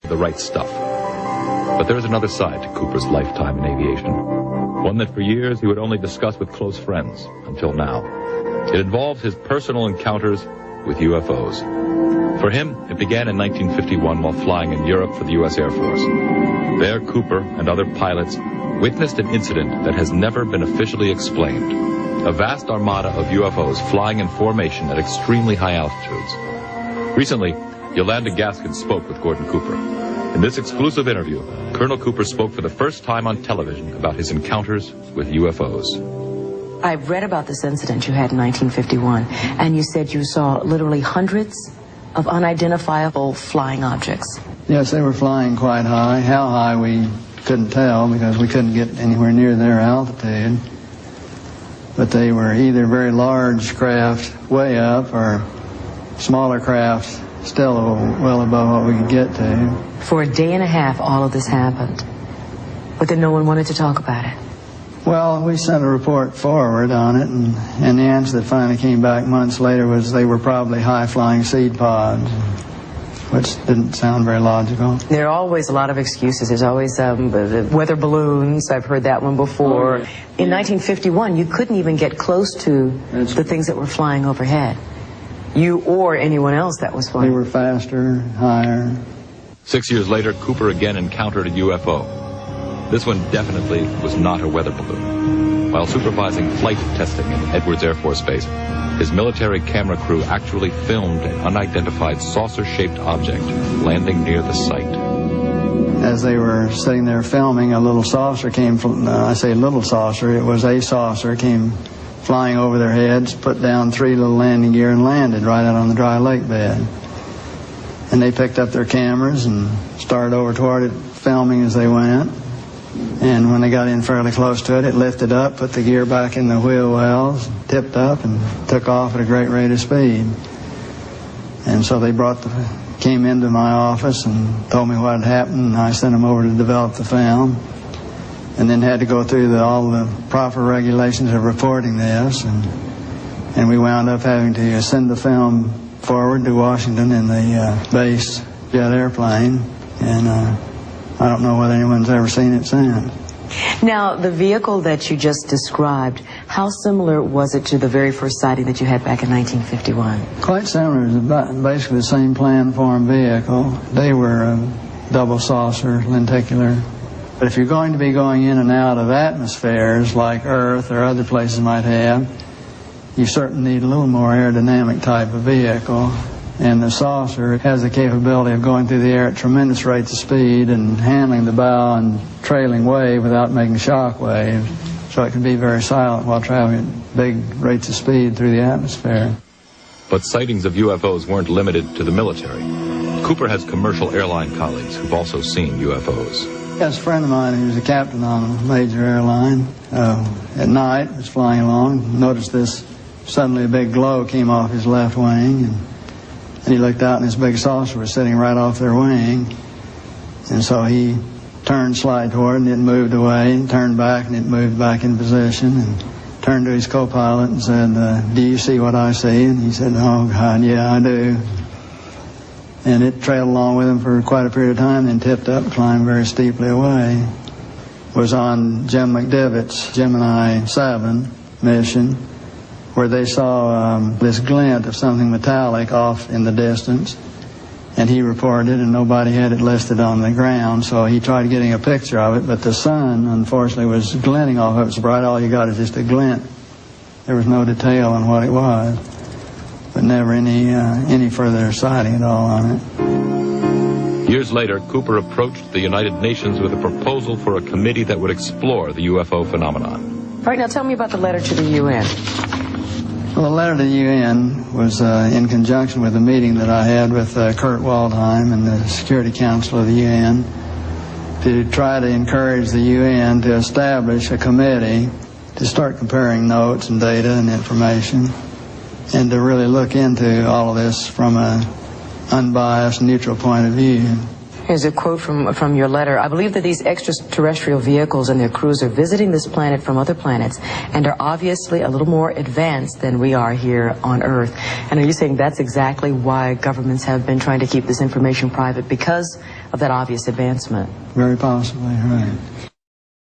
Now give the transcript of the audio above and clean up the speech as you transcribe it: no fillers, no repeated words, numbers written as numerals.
the right stuff. But there is another side to Cooper's lifetime in aviation, one that for years he would only discuss with close friends, until now. It involves his personal encounters with UFOs. For him, it began in 1951 while flying in Europe for the U.S. Air Force. There, Cooper and other pilots witnessed an incident that has never been officially explained. A vast armada of UFOs flying in formation at extremely high altitudes. Recently, Yolanda Gaskin spoke with Gordon Cooper. In this exclusive interview, Colonel Cooper spoke for the first time on television about his encounters with UFOs. I've read about this incident you had in 1951, and you said you saw literally hundreds of unidentifiable flying objects. Yes, they were flying quite high. How high we couldn't tell because we couldn't get anywhere near their altitude. But they were either very large craft way up or smaller craft still well above what we could get to. For a day and a half, all of this happened. But then no one wanted to talk about it. Well, we sent a report forward on it, and the answer that finally came back months later was they were probably high-flying seed pods, which didn't sound very logical. There are always a lot of excuses. There's always weather balloons. I've heard that one before. Oh, yeah. In 1951, you couldn't even get close to the things that were flying overhead. You or anyone else that was flying. They were faster, higher. 6 years later, Cooper again encountered a UFO. This one definitely was not a weather balloon. While supervising flight testing in Edwards Air Force Base, his military camera crew actually filmed an unidentified saucer-shaped object landing near the site. As they were sitting there filming, a little saucer came from, I say little saucer, it was a saucer, came flying over their heads, put down 3 little landing gear and landed right out on the dry lake bed. And they picked up their cameras and started over toward it, filming as they went. And when they got in fairly close to it, it lifted up, put the gear back in the wheel wells, tipped up, and took off at a great rate of speed. And so they came into my office and told me what had happened, and I sent them over to develop the film. And then had to go through all the proper regulations of reporting this. And we wound up having to send the film forward to Washington in the base jet airplane. And I don't know whether anyone's ever seen it since. Now, the vehicle that you just described, how similar was it to the very first sighting that you had back in 1951? Quite similar. It was basically the same plan-form vehicle. They were double saucer, lenticular. But if you're going to be going in and out of atmospheres like Earth or other places might have, you certainly need a little more aerodynamic type of vehicle. And the saucer has the capability of going through the air at tremendous rates of speed and handling the bow and trailing wave without making shock waves. So it can be very silent while traveling at big rates of speed through the atmosphere. But sightings of UFOs weren't limited to the military. Cooper has commercial airline colleagues who've also seen UFOs. Yes, a friend of mine who was a captain on a major airline at night was flying along, noticed this, suddenly a big glow came off his left wing, and he looked out and this big saucer was sitting right off their wing. And so he turned slide toward and it moved away, and turned back and it moved back in position, and turned to his co-pilot and said, do you see what I see? And he said, oh God, yeah, I do. And it trailed along with him for quite a period of time, then tipped up, climbed very steeply away. Was on Jim McDivitt's Gemini 7 mission, where they saw this glint of something metallic off in the distance. And he reported, and nobody had it listed on the ground, so he tried getting a picture of it, but the sun, unfortunately, was glinting off of it so bright, all you got is just a glint. There was no detail on what it was, but never any further sighting at all on it. Years later, Cooper approached the United Nations with a proposal for a committee that would explore the UFO phenomenon. All right, now tell me about the letter to the UN. Well, the letter to the UN was in conjunction with a meeting that I had with Kurt Waldheim and the Security Council of the UN to try to encourage the UN to establish a committee to start comparing notes and data and information, and to really look into all of this from an unbiased, neutral point of view. Here's a quote from your letter. I believe that these extraterrestrial vehicles and their crews are visiting this planet from other planets and are obviously a little more advanced than we are here on Earth. And are you saying that's exactly why governments have been trying to keep this information private, because of that obvious advancement? Very possibly, right.